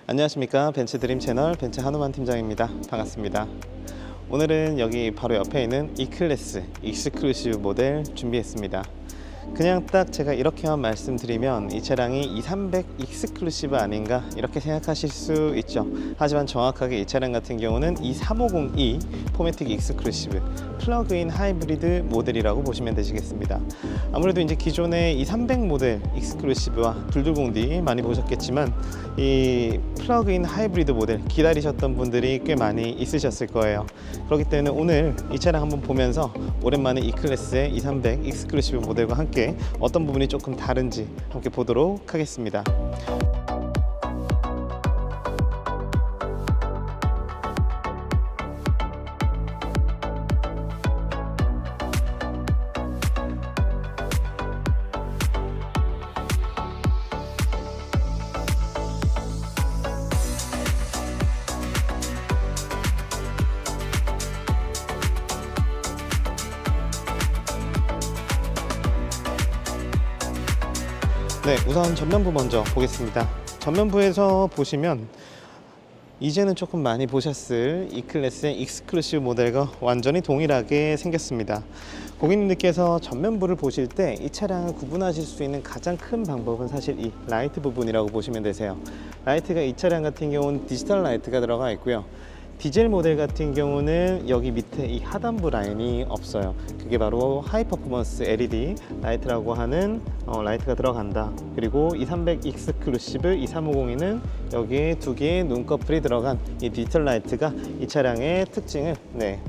안녕하십니까, 벤츠드림 채널 벤츠 한우만 팀장입니다. 반갑습니다. 오늘은 여기 바로 옆에 있는 E클래스 익스클루시브 모델 준비했습니다. 그냥 딱 제가 이렇게만 말씀드리면 이 차량이 2300 익스클루시브 아닌가 이렇게 생각하실 수 있죠. 하지만 정확하게 이 차량 같은 경우는 2350E 포매틱 익스클루시브 플러그인 하이브리드 모델이라고 보시면 되시겠습니다. 아무래도 이제 기존의 2300 모델 익스클루시브와 220D 많이 보셨겠지만 이 플러그인 하이브리드 모델 기다리셨던 분들이 꽤 많이 있으셨을 거예요. 그렇기 때문에 오늘 이 차량 한번 보면서 오랜만에 E클래스의 2300 익스클루시브 모델과 함께 어떤 부분이 조금 다른지 함께 보도록 하겠습니다. 네, 우선 전면부 먼저 보겠습니다. 전면부에서 보시면 이제는 조금 많이 보셨을 E클래스의 익스클루시브 모델과 완전히 동일하게 생겼습니다. 고객님들께서 전면부를 보실 때 이 차량을 구분하실 수 있는 가장 큰 방법은 사실 이 라이트 부분이라고 보시면 되세요. 라이트가 이 차량 같은 경우는 디지털 라이트가 들어가 있고요. 디젤 모델 같은 경우는 여기 밑에 이 하단부 라인이 없어요. 그게 바로 하이 퍼포먼스 LED 라이트라고 하는 라이트가 들어간다. 그리고 2300 익스클루시브 2350에는 여기에 두 개의 눈꺼풀이 들어간 이 디지털 라이트가 이 차량의 특징을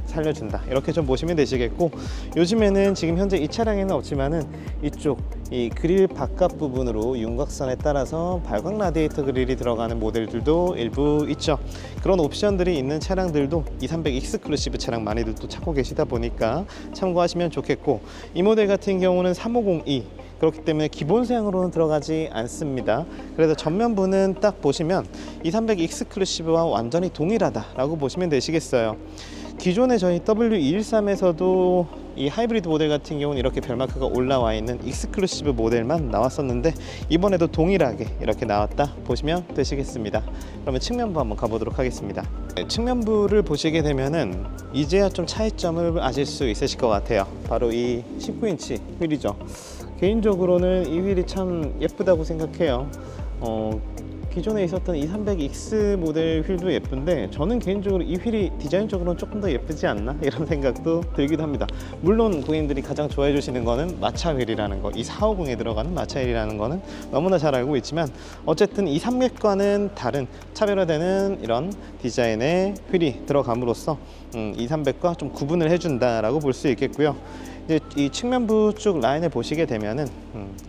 살려준다. 이렇게 좀 보시면 되시겠고, 요즘에는 지금 현재 이 차량에는 없지만은 이쪽 이 그릴 바깥 부분으로 윤곽선에 따라서 발광 라디에이터 그릴이 들어가는 모델들도 일부 있죠. 그런 옵션들이 있는 차량들도 2300 익스클루시브 차량 많이들 또 찾고 계시다 보니까 참고하시면 좋겠고, 이 모델 같은 경우는 350E 그렇기 때문에 기본 사양으로는 들어가지 않습니다. 그래서 전면부는 딱 보시면 2300 익스클루시브와 완전히 동일하다라고 보시면 되시겠어요. 기존에 저희 W213에서도 이 하이브리드 모델 같은 경우는 이렇게 별마크가 올라와 있는 익스클루시브 모델만 나왔었는데 이번에도 동일하게 이렇게 나왔다 보시면 되시겠습니다. 그러면 측면부 한번 가보도록 하겠습니다. 측면부를 보시게 되면은 이제야 좀 차이점을 아실 수 있으실 것 같아요. 바로 이 19인치 휠이죠. 개인적으로는 이 휠이 참 예쁘다고 생각해요. 기존에 있었던 2300X 모델 휠도 예쁜데 저는 개인적으로 이 휠이 디자인적으로는 조금 더 예쁘지 않나 이런 생각도 들기도 합니다. 물론 고객님들이 가장 좋아해 주시는 거는 마차 휠이라는 거, 이 450에 들어가는 마차 휠이라는 거는 너무나 잘 알고 있지만 어쨌든 이 300과는 다른 차별화되는 이런 디자인의 휠이 들어감으로써 2300과 좀 구분을 해준다라고 볼 수 있겠고요. 이제 이 측면부 쪽 라인을 보시게 되면은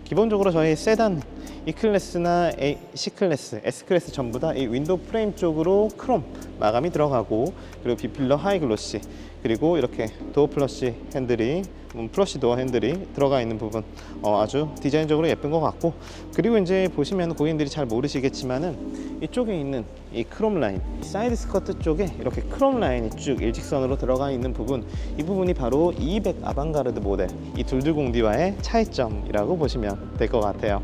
기본적으로 저희 세단 E클래스나 C클래스, S클래스 전부 다 이 윈도우 프레임 쪽으로 크롬 마감이 들어가고, 그리고 B필러 하이글로시, 그리고 이렇게 도어 플러시 핸들이 플러시 도어 핸들이 들어가 있는 부분 아주 디자인적으로 예쁜 것 같고, 그리고 이제 보시면 고객님들이 잘 모르시겠지만은 이쪽에 있는 이 크롬 라인, 사이드 스커트 쪽에 이렇게 크롬 라인이 쭉 일직선으로 들어가 있는 부분, 이 부분이 바로 200 아방가르드 모델 이 220D와의 차이점이라고 보시면 될 것 같아요.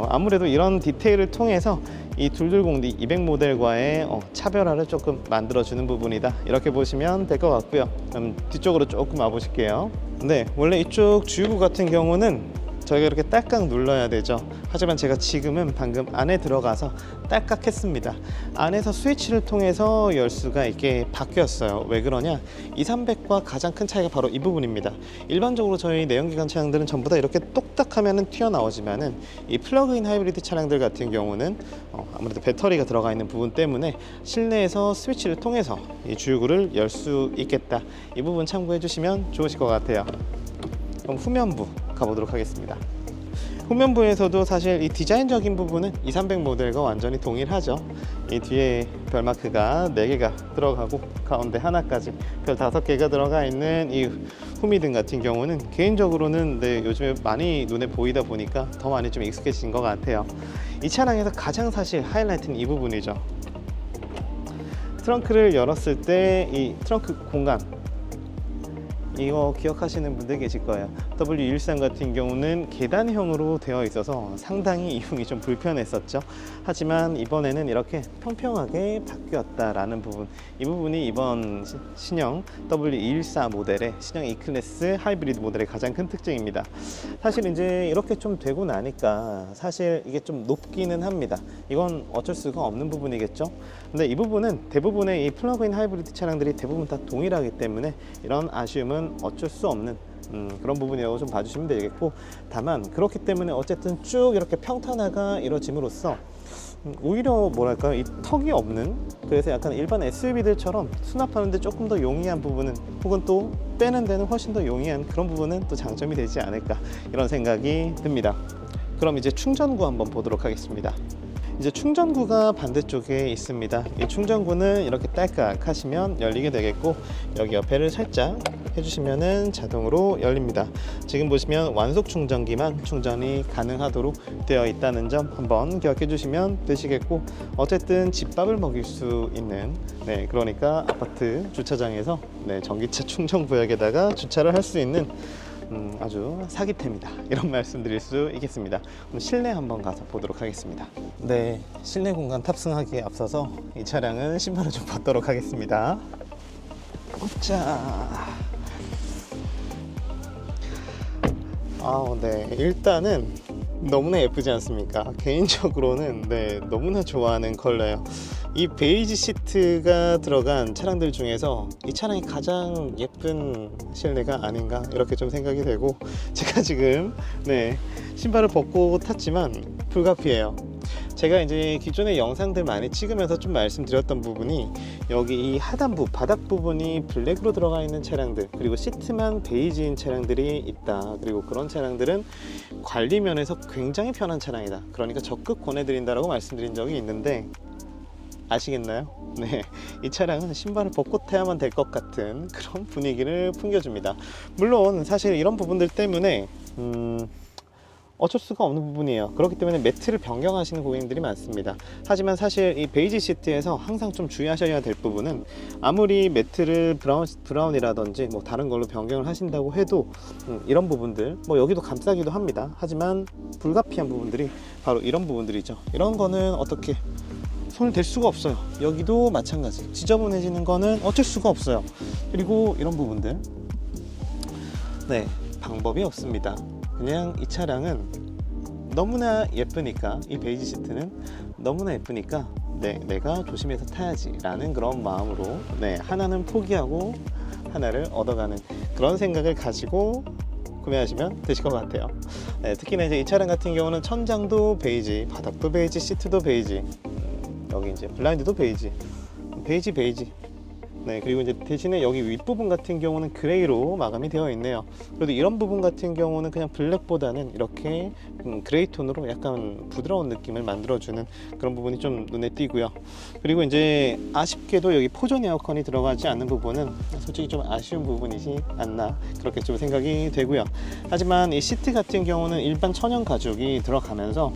아무래도 이런 디테일을 통해서 이 220D 200 모델과의 차별화를 조금 만들어주는 부분이다, 이렇게 보시면 될 것 같고요. 그럼 뒤쪽으로 조금 와보실게요. 네, 원래 이쪽 주유구 같은 경우는 저희가 이렇게 딸깍 눌러야 되죠. 하지만 제가 지금은 방금 안에 들어가서 딸깍 했습니다. 안에서 스위치를 통해서 열 수가 있게 바뀌었어요. 왜 그러냐, 2300과 가장 큰 차이가 바로 이 부분입니다. 일반적으로 저희 내연기관 차량들은 전부 다 이렇게 똑딱 하면은 튀어나오지만은 이 플러그인 하이브리드 차량들 같은 경우는 아무래도 배터리가 들어가 있는 부분 때문에 실내에서 스위치를 통해서 이 주유구를 열 수 있겠다. 이 부분 참고해 주시면 좋으실 것 같아요. 그럼 후면부 가보도록 하겠습니다. 후면부에서도 사실 이 디자인적인 부분은 2300 모델과 완전히 동일하죠. 이 뒤에 별마크가 4개가 들어가고 가운데 하나까지 별 5개가 들어가 있는 이 후미등 같은 경우는 개인적으로는 요즘에 많이 눈에 보이다 보니까 더 많이 좀 익숙해진 것 같아요. 이 차량에서 가장 사실 하이라이트는 이 부분이죠. 트렁크를 열었을 때 이 트렁크 공간, 이거 기억하시는 분들 계실 거예요. W113 같은 경우는 계단형으로 되어 있어서 상당히 이용이 좀 불편했었죠. 하지만 이번에는 이렇게 평평하게 바뀌었다라는 부분, 이 부분이 이번 신형 W214 모델의 신형 E클래스 하이브리드 모델의 가장 큰 특징입니다. 사실 이제 이렇게 좀 되고 나니까 사실 이게 좀 높기는 합니다. 이건 어쩔 수가 없는 부분이겠죠. 근데 이 부분은 대부분의 이 플러그인 하이브리드 차량들이 대부분 다 동일하기 때문에 이런 아쉬움은 어쩔 수 없는 그런 부분이라고 좀 봐주시면 되겠고, 다만 그렇기 때문에 어쨌든 쭉 이렇게 평탄화가 이루어짐으로써 오히려 뭐랄까요, 이 턱이 없는, 그래서 약간 일반 SUV들처럼 수납하는데 조금 더 용이한 부분은, 혹은 또 빼는 데는 훨씬 더 용이한 그런 부분은 또 장점이 되지 않을까, 이런 생각이 듭니다. 그럼 이제 충전구 한번 보도록 하겠습니다. 이제 충전구가 반대쪽에 있습니다. 이 충전구는 이렇게 딸깍 하시면 열리게 되겠고, 여기 옆에를 살짝 해주시면은 자동으로 열립니다. 지금 보시면 완속 충전기만 충전이 가능하도록 되어 있다는 점 한번 기억해 주시면 되시겠고, 어쨌든 집밥을 먹일 수 있는, 그러니까 아파트 주차장에서 전기차 충전 구역에다가 주차를 할 수 있는 아주 사기템이다, 이런 말씀 드릴 수 있겠습니다. 그럼 실내 한번 가서 보도록 하겠습니다. 네, 실내 공간 탑승하기에 앞서서 이 차량은 신발을 좀 벗도록 하겠습니다. 자, 네, 일단은 너무나 예쁘지 않습니까? 개인적으로는 너무나 좋아하는 컬러예요. 이 베이지 시트가 들어간 차량들 중에서 이 차량이 가장 예쁜 실내가 아닌가, 이렇게 좀 생각이 되고, 제가 지금 신발을 벗고 탔지만 불가피해요. 제가 이제 기존의 영상들 많이 찍으면서 좀 말씀드렸던 부분이, 여기 이 하단부 바닥 부분이 블랙으로 들어가 있는 차량들, 그리고 시트만 베이지인 차량들이 있다. 그리고 그런 차량들은 관리 면에서 굉장히 편한 차량이다, 그러니까 적극 권해드린다라고 말씀드린 적이 있는데, 아시겠나요? 이 차량은 신발을 벗고 타야만 될 것 같은 그런 분위기를 풍겨줍니다. 물론 사실 이런 부분들 때문에 어쩔 수가 없는 부분이에요. 그렇기 때문에 매트를 변경하시는 고객님들이 많습니다. 하지만 사실 이 베이지 시트에서 항상 좀 주의하셔야 될 부분은, 아무리 매트를 브라운이라든지 뭐 다른 걸로 변경을 하신다고 해도 이런 부분들, 뭐 여기도 감싸기도 합니다. 하지만 불가피한 부분들이 바로 이런 부분들이죠. 이런 거는 어떻게 손을 댈 수가 없어요. 여기도 마찬가지, 지저분해지는 거는 어쩔 수가 없어요. 그리고 이런 부분들 방법이 없습니다. 그냥 이 차량은 너무나 예쁘니까, 이 베이지 시트는 너무나 예쁘니까 내가 조심해서 타야지 라는 그런 마음으로 하나는 포기하고 하나를 얻어가는 그런 생각을 가지고 구매하시면 되실 것 같아요. 특히나 이제 이 차량 같은 경우는 천장도 베이지, 바닥도 베이지, 시트도 베이지, 여기 이제 블라인드도 베이지. 그리고 이제 대신에 여기 윗부분 같은 경우는 그레이로 마감이 되어 있네요. 그래도 이런 부분 같은 경우는 그냥 블랙보다는 이렇게 그레이 톤으로 약간 부드러운 느낌을 만들어주는 그런 부분이 좀 눈에 띄고요. 그리고 이제 아쉽게도 여기 포존 에어컨이 들어가지 않는 부분은 솔직히 좀 아쉬운 부분이지 않나, 그렇게 좀 생각이 되고요. 하지만 이 시트 같은 경우는 일반 천연 가죽이 들어가면서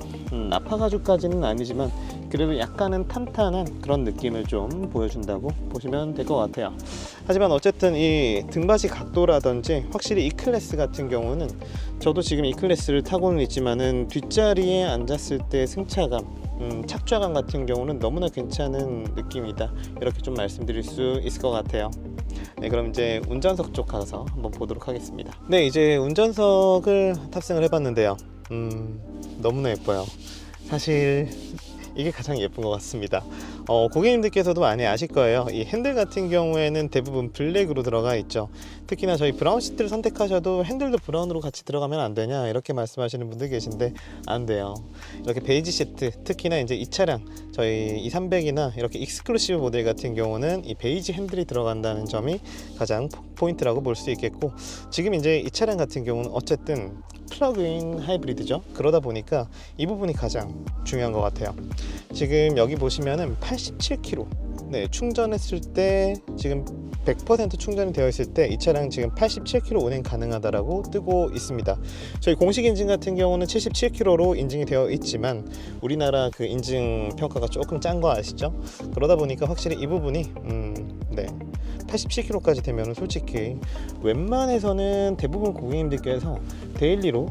나파 가죽까지는 아니지만 그래도 약간은 탄탄한 그런 느낌을 좀 보여준다고 보시면 될 것 같아요. 하지만 어쨌든 이 등받이 각도라든지, 확실히 E클래스 같은 경우는, 저도 지금 E클래스를 타고는 있지만은 뒷자리에 앉았을 때 승차감, 착좌감 같은 경우는 너무나 괜찮은 느낌이다, 이렇게 좀 말씀드릴 수 있을 것 같아요. 그럼 이제 운전석 쪽 가서 한번 보도록 하겠습니다. 이제 운전석을 탑승을 해봤는데요. 너무나 예뻐요. 사실 이게 가장 예쁜 것 같습니다. 고객님들께서도 많이 아실 거예요. 이 핸들 같은 경우에는 대부분 블랙으로 들어가 있죠. 특히나 저희 브라운 시트를 선택하셔도 핸들도 브라운으로 같이 들어가면 안 되냐, 이렇게 말씀하시는 분들 계신데 안 돼요. 이렇게 베이지 시트, 특히나 이제 이 차량 저희 2300이나 이렇게 익스클루시브 모델 같은 경우는 이 베이지 핸들이 들어간다는 점이 가장 포인트라고 볼 수 있겠고, 지금 이제 이 차량 같은 경우는 어쨌든 플러그인 하이브리드죠. 그러다 보니까 이 부분이 가장 중요한 것 같아요. 지금 여기 보시면은 87km, 충전했을 때 지금 100% 충전이 되어 있을 때 이 차량 지금 87km 운행 가능하다라고 뜨고 있습니다. 저희 공식 인증 같은 경우는 77km로 인증이 되어 있지만 우리나라 그 인증 평가가 조금 짠 거 아시죠? 그러다 보니까 확실히 이 부분이 87km까지 되면 솔직히 웬만해서는 대부분 고객님들께서 데일리로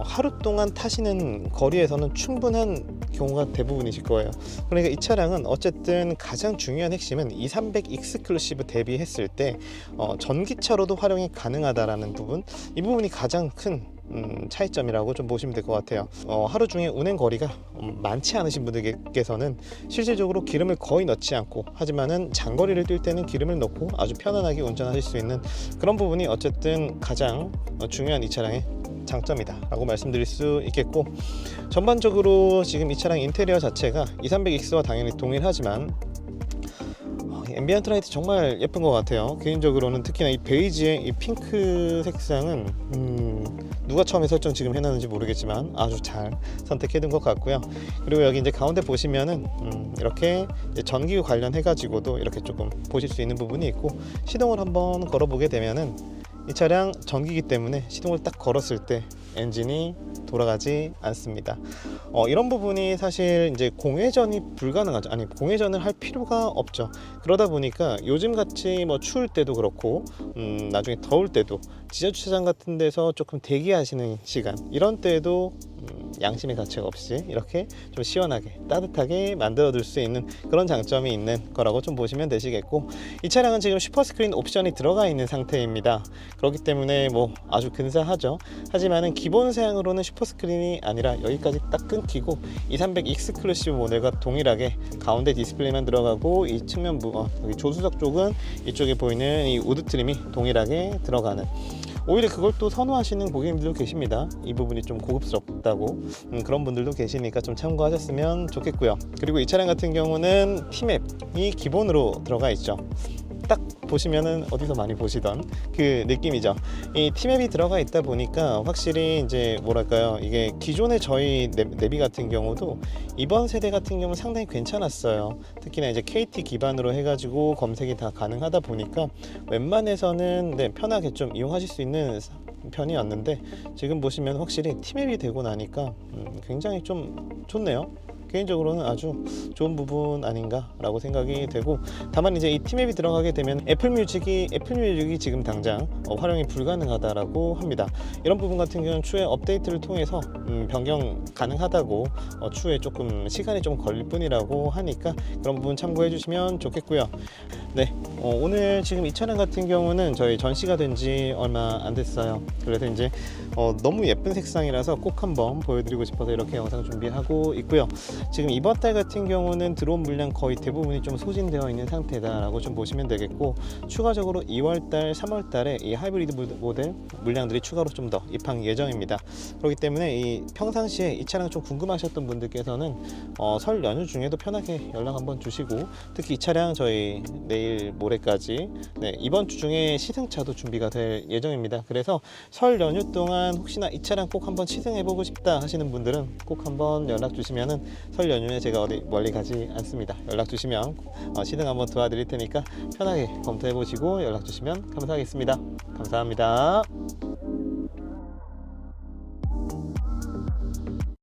하루 동안 타시는 거리에서는 충분한 경우가 대부분이실 거예요. 그러니까 이 차량은 어쨌든 가장 중요한 핵심은 230 익스클루시브 대비했을 때 전기차로도 활용이 가능하다라는 부분, 이 부분이 가장 큰 차이점이라고 좀 보시면 될 것 같아요. 하루 중에 운행 거리가 많지 않으신 분들께서는 실질적으로 기름을 거의 넣지 않고, 하지만은 장거리를 뛸 때는 기름을 넣고 아주 편안하게 운전하실 수 있는 그런 부분이 어쨌든 가장 중요한 이 차량의 장점이다 라고 말씀드릴 수 있겠고, 전반적으로 지금 이 차량 인테리어 자체가 230X와 당연히 동일하지만 앰비언트 라이트 정말 예쁜 것 같아요. 개인적으로는 특히나 이 베이지의 이 핑크 색상은 누가 처음에 설정 지금 해놨는지 모르겠지만 아주 잘 선택해둔 것 같고요. 그리고 여기 이제 가운데 보시면은 이렇게 이제 전기 관련해 가지고도 이렇게 조금 보실 수 있는 부분이 있고, 시동을 한번 걸어보게 되면은 이 차량 전기이기 때문에 시동을 딱 걸었을 때 엔진이 돌아가지 않습니다. 이런 부분이 사실 이제 공회전이 불가능하죠. 아니, 공회전을 할 필요가 없죠. 그러다 보니까 요즘 같이 뭐 추울 때도 그렇고 나중에 더울 때도 지하 주차장 같은 데서 조금 대기하시는 시간, 이런 때에도 양심의 가책 없이 이렇게 좀 시원하게 따뜻하게 만들어 둘 수 있는 그런 장점이 있는 거라고 좀 보시면 되시겠고, 이 차량은 지금 슈퍼스크린 옵션이 들어가 있는 상태입니다. 그렇기 때문에 뭐 아주 근사하죠. 하지만은 기본 사양으로는 슈퍼스크린이 아니라 여기까지 딱 끊기고 230 익스클루시브 모델과 동일하게 가운데 디스플레이만 들어가고, 이 측면부 여기 조수석 쪽은 이쪽에 보이는 이 우드 트림이 동일하게 들어가는, 오히려 그걸 또 선호하시는 고객님들도 계십니다. 이 부분이 좀 고급스럽다고 그런 분들도 계시니까 좀 참고하셨으면 좋겠고요. 그리고 이 차량 같은 경우는 T맵이 기본으로 들어가 있죠. 딱 보시면은 어디서 많이 보시던 그 느낌이죠. 이 T맵이 들어가 있다 보니까 확실히 이제 뭐랄까요, 이게 기존의 저희 내비 같은 경우도 이번 세대 같은 경우는 상당히 괜찮았어요. 특히나 이제 KT 기반으로 해가지고 검색이 다 가능하다 보니까 웬만해서는 편하게 좀 이용하실 수 있는 편이었는데, 지금 보시면 확실히 T맵이 되고 나니까 굉장히 좀 좋네요. 개인적으로는 아주 좋은 부분 아닌가라고 생각이 되고, 다만 이제 이 T맵이 들어가게 되면 애플 뮤직이 지금 당장 활용이 불가능하다라고 합니다. 이런 부분 같은 경우는 추후에 업데이트를 통해서 변경 가능하다고, 추후에 조금 시간이 좀 걸릴 뿐이라고 하니까 그런 부분 참고해 주시면 좋겠고요. 네, 오늘 지금 이 차량 같은 경우는 저희 전시가 된 지 얼마 안 됐어요. 그래서 이제 너무 예쁜 색상이라서 꼭 한번 보여드리고 싶어서 이렇게 영상 준비하고 있고요. 지금 이번 달 같은 경우는 들어온 물량 거의 대부분이 좀 소진되어 있는 상태다라고 좀 보시면 되겠고, 추가적으로 2월달, 3월달에 이 하이브리드 모델 물량들이 추가로 좀 더 입항 예정입니다. 그렇기 때문에 이 평상시에 이 차량 좀 궁금하셨던 분들께서는 설 연휴 중에도 편하게 연락 한번 주시고, 특히 이 차량 저희 내일 모레까지 이번 주 중에 시승차도 준비가 될 예정입니다. 그래서 설 연휴 동안 혹시나 이 차량 꼭 한번 시승해보고 싶다 하시는 분들은 꼭 한번 연락 주시면은 설 연휴에 제가 어디 멀리 가지 않습니다. 연락 주시면 시승 한번 도와드릴 테니까 편하게 검토해 보시고 연락 주시면 감사하겠습니다. 감사합니다.